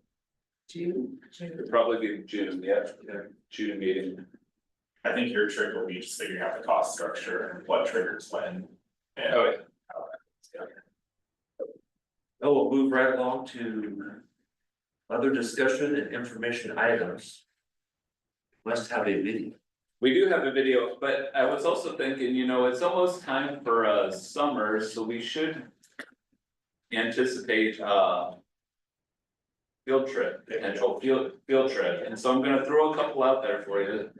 June. it'd probably be June, yeah, June meeting. I think your trick will be just figuring out the cost structure and what triggers when. And Oh, yeah. how that's going. Oh, we'll move right along to other discussion and information items. Must have a video. We do have a video, but I was also thinking, you know, it's almost time for summer, so we should anticipate field trip, potential field trip, and so I'm gonna throw a couple out there for you.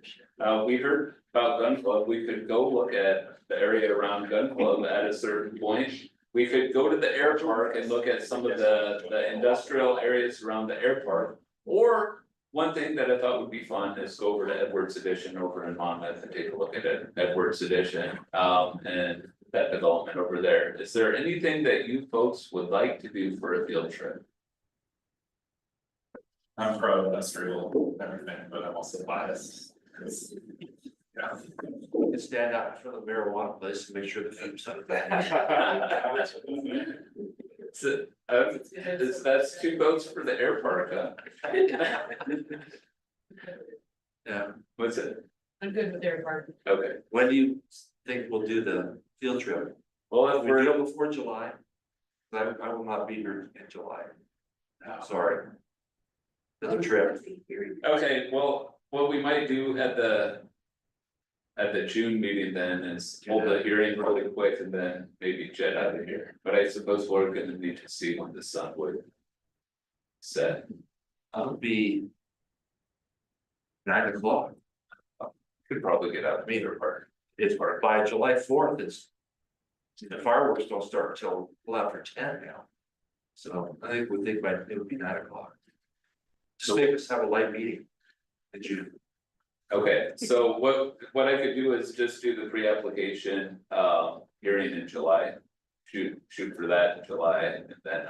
We heard about Gun Club, we could go look at the area around Gun Club at a certain point. We could go to the air park and look at some of the industrial areas around the air park. Or one thing that I thought would be fun is go over to Edwards Edition over in Monmouth and take a look at it, Edwards Edition, and that development over there. Is there anything that you folks would like to do for a field trip? I'm pro industrial, everything, but I'm also biased, 'cause, yeah. We can stand out in front of the marijuana place and make sure the food's not bad. That's two votes for the air park, huh? Yeah, What's it? I'm good with their part. Okay, when do you think we'll do the field trip? well, if We we're, do it before July. I will not be here in July. Sorry. The trip. okay, well, what we might do at the June meeting then is hold the hearing really quick and then maybe jet out of here. But I suppose we're gonna need to see when the sun would set. It'll be 9 o'clock. Could probably get out of Meter meter park. It's by July 4th, the fireworks don't start until well after 10 now. So I think it would be 9 o'clock. Just make us have a light meeting. In June. Okay, so what I could do is just do the pre-application hearing in July. Shoot for that in July and then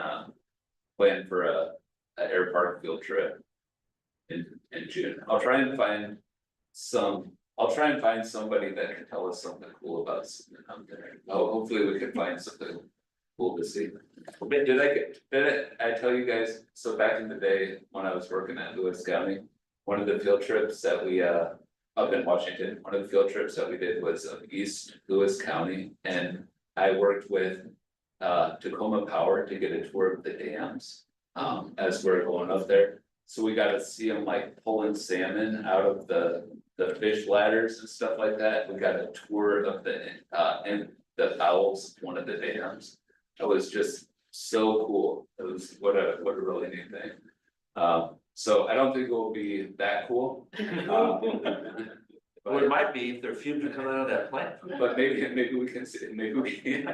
plan for a air park field trip. In June, I'll try and find somebody that can tell us something cool about something out there. Oh, hopefully we can find something cool to see. Did I tell you guys, so back in the day, when I was working at Lewis County, one of the field trips that we up in Washington, one of the field trips that we did was of East Lewis County, and I worked with Tacoma Power to get a tour of the dams. As we're going up there, so we got to see them like pulling salmon out of the fish ladders and stuff like that. We got a tour of and the bowels of one of the dams. It was just so cool. It was what a really neat thing. So I don't think it will be that cool. Well, it might be if there are fumes are coming out of that plant. But maybe we can see, maybe we can.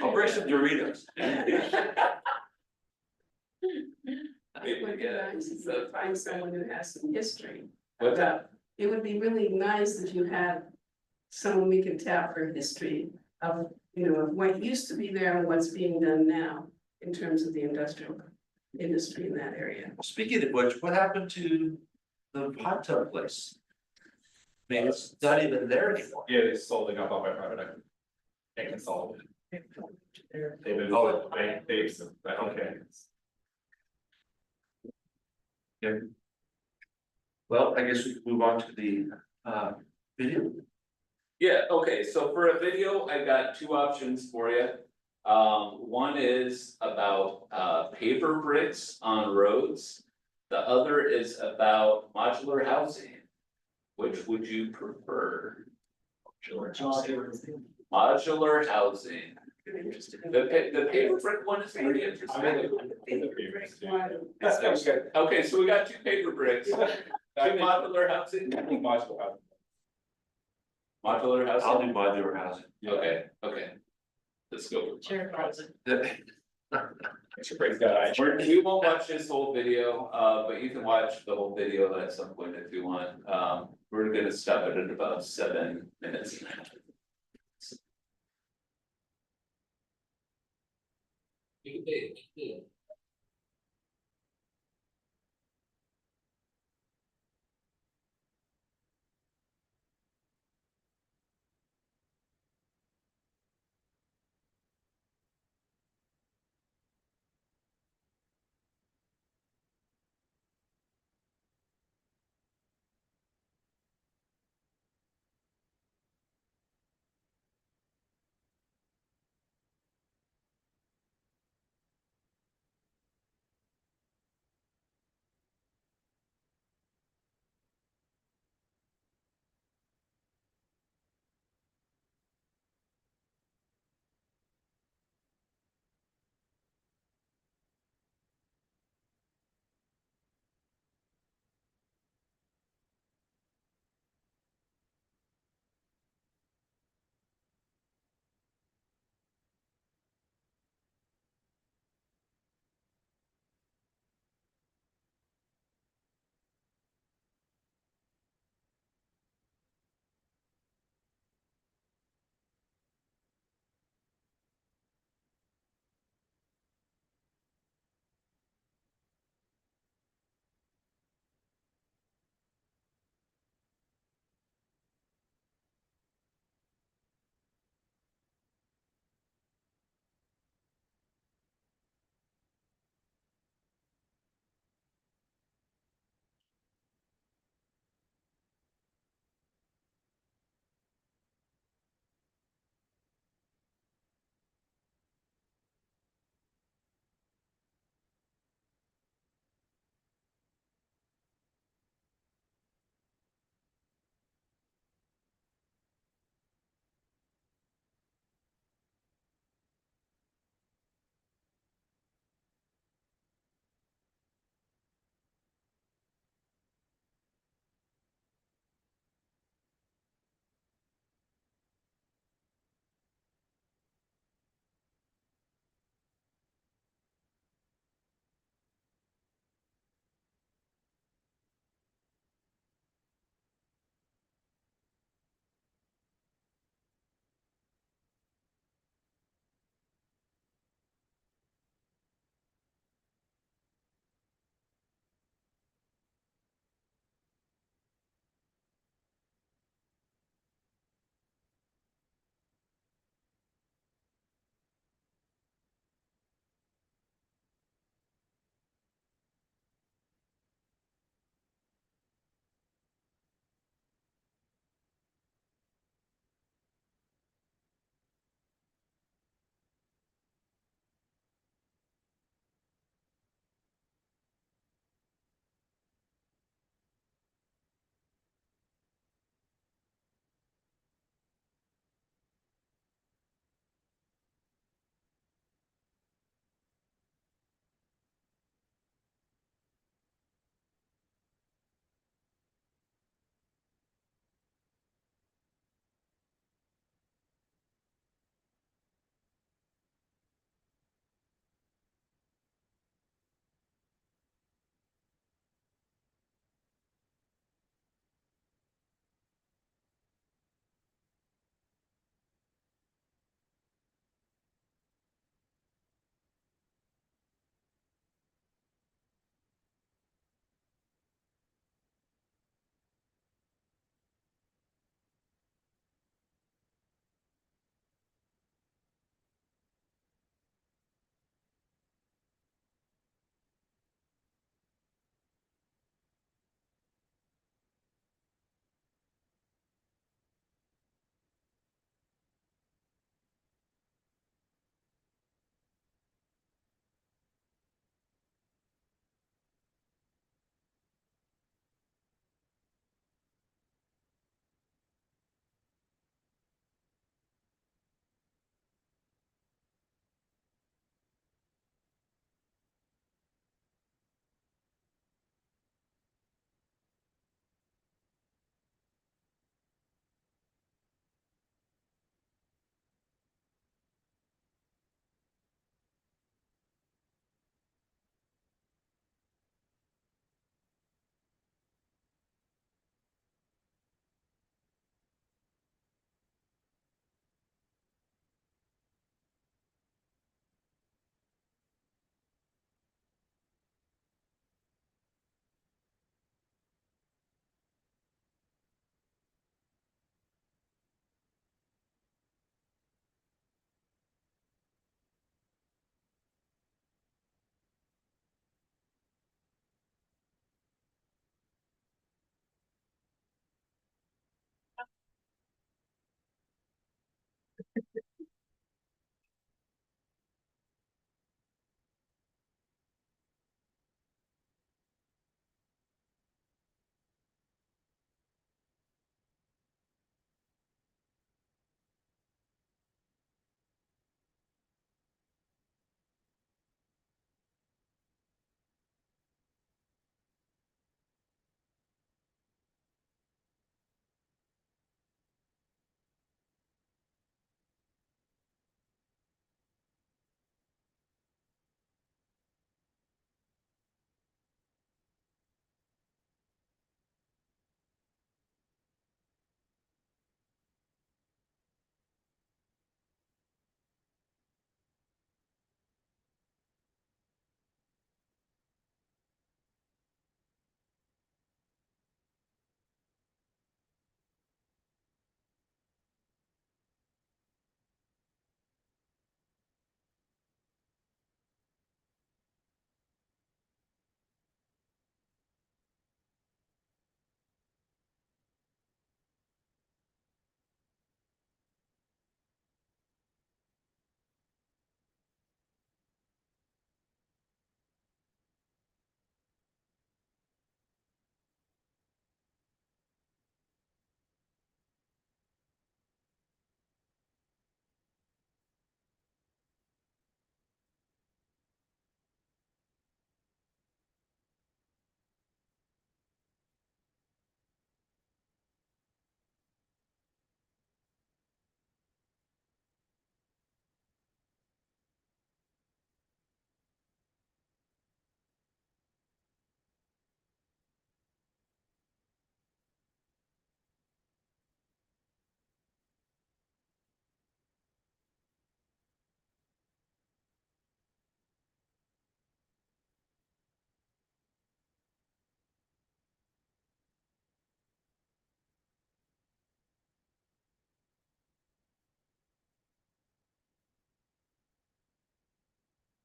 I'll bring some Doritos. It would be nice if you could find someone who has some history. What's that? It would be really nice if you had someone we could tap for history of, of what used to be there and what's being done now in terms of the industrial industry in that area. Speaking of which, what happened to the hot tub place? I mean, it's not even there anymore. Yeah, they sold, they got bought by private equity. And consolidated. They've been, Oh, okay. Well, I guess we can move on to the video. Yeah, okay, so for a video, I got two options for you. One is about paper bricks on roads. The other is about modular housing. Which would you prefer? Modular housing. The paper brick one is pretty interesting. Okay, so we got two paper bricks. Two modular housing. Modular I'll housing, do modular housing. okay. Let's go. Chair President. We won't watch this whole video, but you can watch the whole video at some point if you want. We're gonna stop it at about 7 minutes.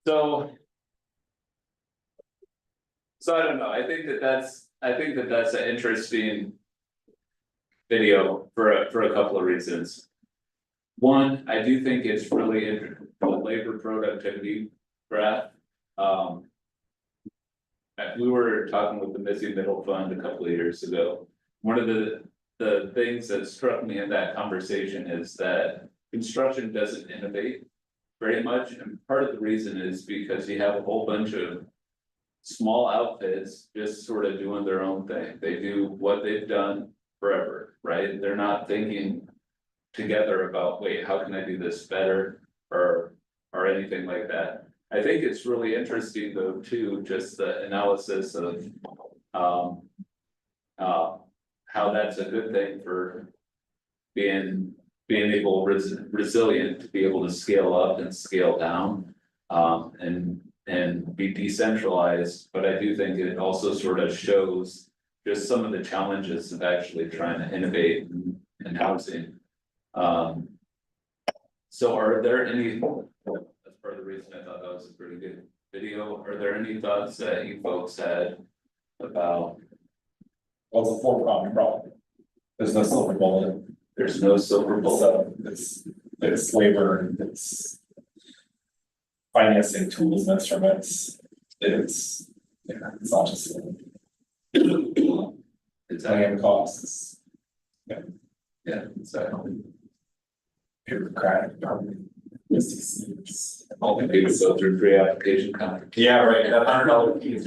So. So I don't know, I think that that's an interesting. Video for a couple of reasons. One, I do think it's really interesting, the labor productivity graph. We were talking with the Missing Middle Fund a couple of years ago. One of the things that struck me in that conversation is that construction doesn't innovate very much, and part of the reason is because you have a whole bunch of small outfits just sort of doing their own thing. They do what they've done forever, right? They're not thinking together about, wait, how can I do this better or anything like that. I think it's really interesting though, too, just the analysis of how that's a good thing for being able resilient to be able to scale up and scale down and be decentralized, but I do think it also sort of shows just some of the challenges of actually trying to innovate in housing. So are there any, that's part of the reason I thought that was a pretty good video, are there any thoughts that you folks had about? Well, it's a four-pronged problem. There's no silver bullet. There's no silver bullet. It's labor, it's financing tools and instruments. It's not just It's land costs. yeah, exactly. Bureaucratic, All the people go through pre-application conference. Yeah, right, that $100 piece.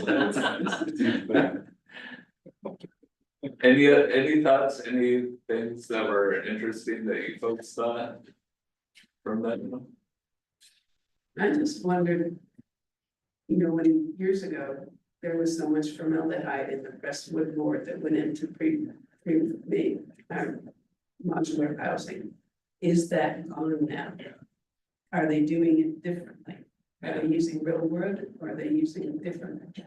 Any thoughts, any things that were interesting that you folks thought from that? I just wondered, you know, when years ago, there was so much formaldehyde in the Crestwood board that went into pre-made modular housing. Is that gone now? Are they doing it differently? Are they using real wood, or are they using different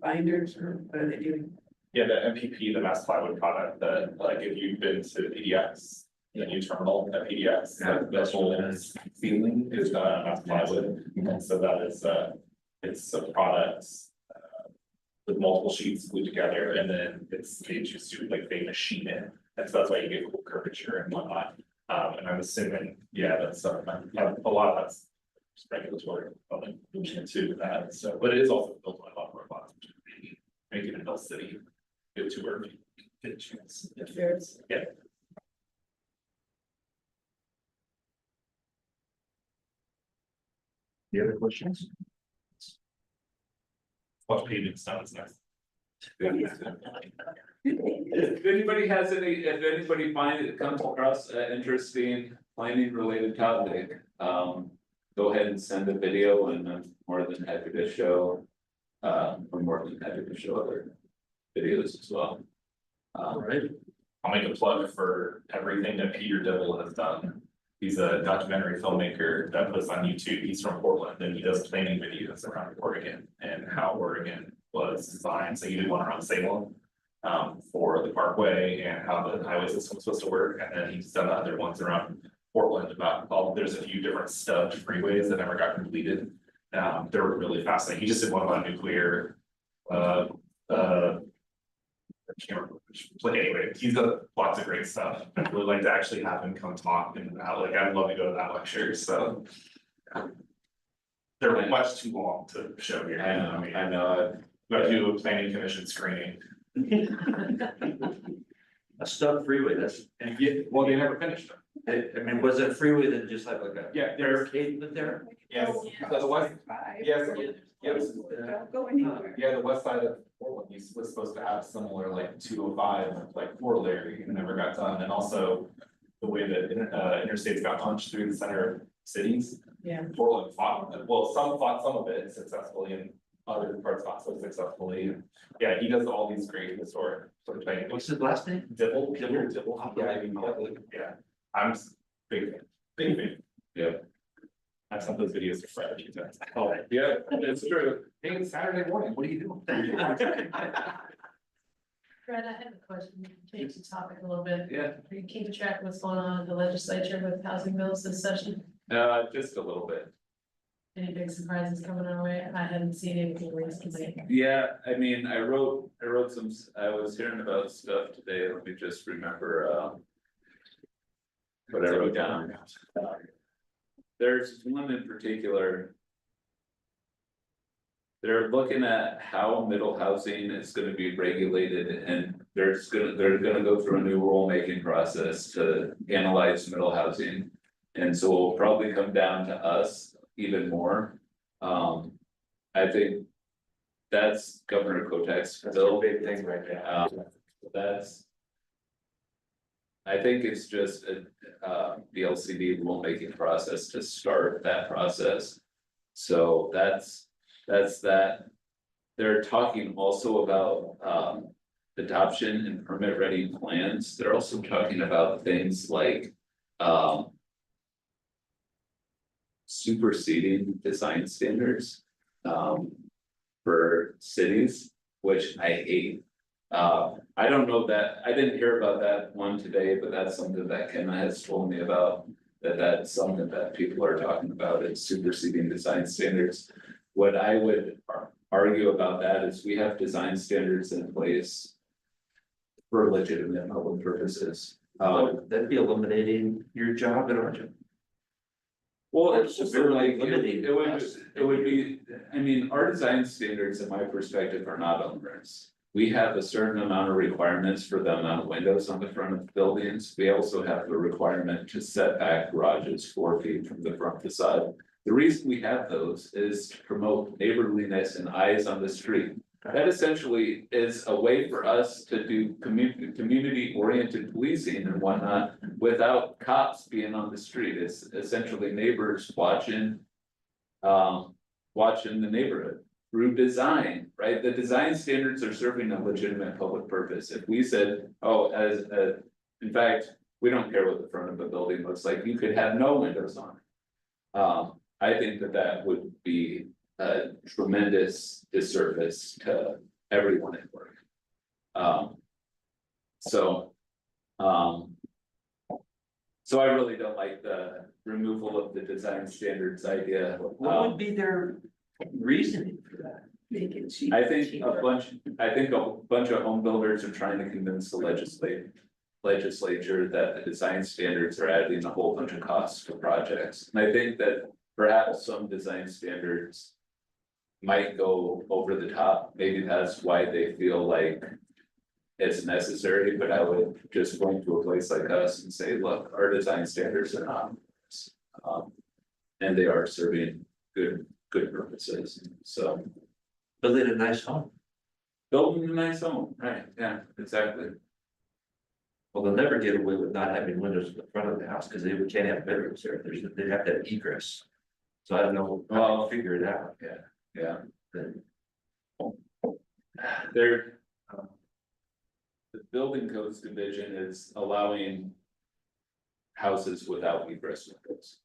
binders, or what are they doing? Yeah, the MPP, the mass plywood product that, like, if you've been to PDX, the new terminal at PDX, that whole ceiling is done on mass plywood. And so that is, it's a product with multiple sheets glued together, and then they just do like they machine it. And so that's why you get cool curvature and whatnot. And I'm assuming, yeah, that's a lot of that's regulatory into that. So, but it is also built on a lot more boxes, making it Hill City. Go to where we get a chance. Yeah. Any other questions? Watch paving sounds nice. If anybody has if anybody comes across an interesting planning related topic, go ahead and send a video and I'm more than happy to show. We're more than happy to show other videos as well. Right. I'll make a plug for everything that Peter Dibble has done. He's a documentary filmmaker that puts on YouTube. He's from Portland and he does planning videos around Oregon and how Oregon was designed. So he did one around Salem for the Parkway and how the highway system was supposed to work. And then he's done other ones around Portland about there's a few different stubbed freeways that never got completed. They were really fascinating. He just did one about nuclear. I can't remember which, but anyway, he's got lots of great stuff. I'd really like to actually have him come talk and I'd love to go to that lecture, so. They're much too long to show here. I know. Got to do a planning commission screening. A stub freeway, that's, And well, they never finished them. I mean, was it a freeway that just had like a Yeah, there's, barricade with there? yes, so the west, yes, yes. Don't go anywhere. Yeah, the west side of Portland was supposed to have similar like 205, like corollary, and never got done, and also. The way that interstates got punched through the center of cities. Yeah. Portland fought, well, some fought some of it successfully and other parts not so successfully. And yeah, he does all these great historic sort of things. What's his last name? Dibble. Yeah, I'm big fan. Yeah. I've sent those videos to Fred a few times. Oh, yeah, it's true. Hey, it's Saturday morning, what are you doing? Fred, I have a question, change the topic a little bit. Yeah, Are you keeping track of what's going on in the legislature with housing bills this session? just a little bit. Any big surprises coming our way? I hadn't seen anything recently. Yeah, I mean, I wrote some, I was hearing about stuff today, let me just remember, what I wrote down. There's one in particular. They're looking at how middle housing is gonna be regulated and they're gonna go through a new rulemaking process to analyze middle housing. And so it'll probably come down to us even more. I think that's Governor Kotek's That's a bill. big thing right now. That's. I think it's just the LCD rulemaking process to start that process. So that's that. They're talking also about adoption and permit ready plans. They're also talking about things like superseding design standards for cities, which I hate. I don't know that, I didn't hear about that one today, but that's something that Ken has told me about. That's something that people are talking about, is superseding design standards. What I would argue about that is we have design standards in place for legitimate public purposes. That'd be eliminating your job at Argent. Well, it's just Severely like, limiting it would be, I mean, our design standards, in my perspective, are not onerous. We have a certain amount of requirements for the amount of windows on the front of buildings. We also have the requirement to set back garages 4 feet from the front facade. The reason we have those is to promote neighborliness and eyes on the street. That essentially is a way for us to do community oriented policing and whatnot without cops being on the street. It's essentially neighbors watching the neighborhood through design, right? The design standards are serving a legitimate public purpose. If we said, oh, in fact, we don't care what the front of the building looks like, you could have no windows on it. I think that would be a tremendous disservice to everyone at work. So I really don't like the removal of the design standards idea. What would be their reasoning for that? Make it cheaper. I think a bunch of home builders are trying to convince the legislature that the design standards are adding a whole bunch of costs for projects. And I think that perhaps some design standards might go over the top. Maybe that's why they feel like it's necessary, but I would just go into a place like us and say, look, our design standards are not. And they are serving good purposes, so. Building a nice home. Building a nice home, right, yeah, exactly. Well, they'll never get away with not having windows in the front of the house, because they can't have bedrooms there, they'd have to have egress. So I don't know how to figure it out. Yeah. Then They're. The building codes division is allowing. Houses without egress windows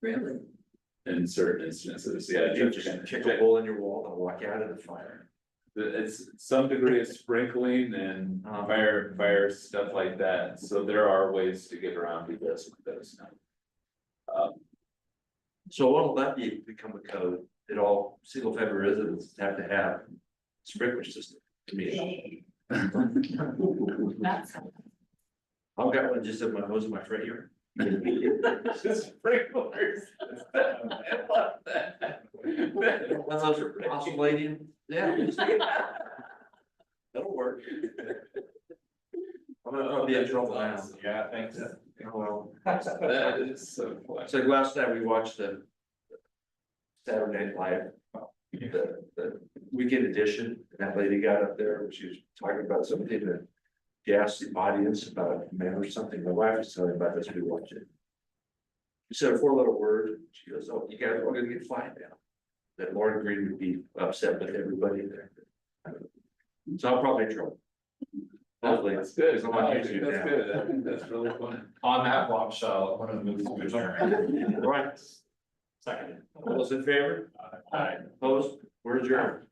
Really? in certain instances, yeah. you just kick a hole in your wall and walk out of the fire. It's some degree of sprinkling and fire stuff like that, so there are ways to get around egress windows now. So what'll that become a code that all single family residents have to have sprinkler system to me? That's. I've got one just in my hose in my front yard. Just sprinklers. I love that. Those are oscillating, yeah. That'll work. I'm gonna be in trouble now. Yeah, thanks. Oh, well. That is so funny. So last night we watched the Saturday Night Live, the weekend edition, and that lady got up there, she was talking about something to gas the audience about a man or something. My wife was telling me about this, we watched it. She said a 4-letter word, she goes, oh, you guys are gonna get fined now. That Lauren Green would be upset with everybody there. So I'm probably in trouble. Hopefully. That's good, It's on my that's YouTube now. good, that's really funny. On that bombshell, I'm gonna move to adjourn. Right, Second. all those in favor? Aye. Opposed? We're adjourned.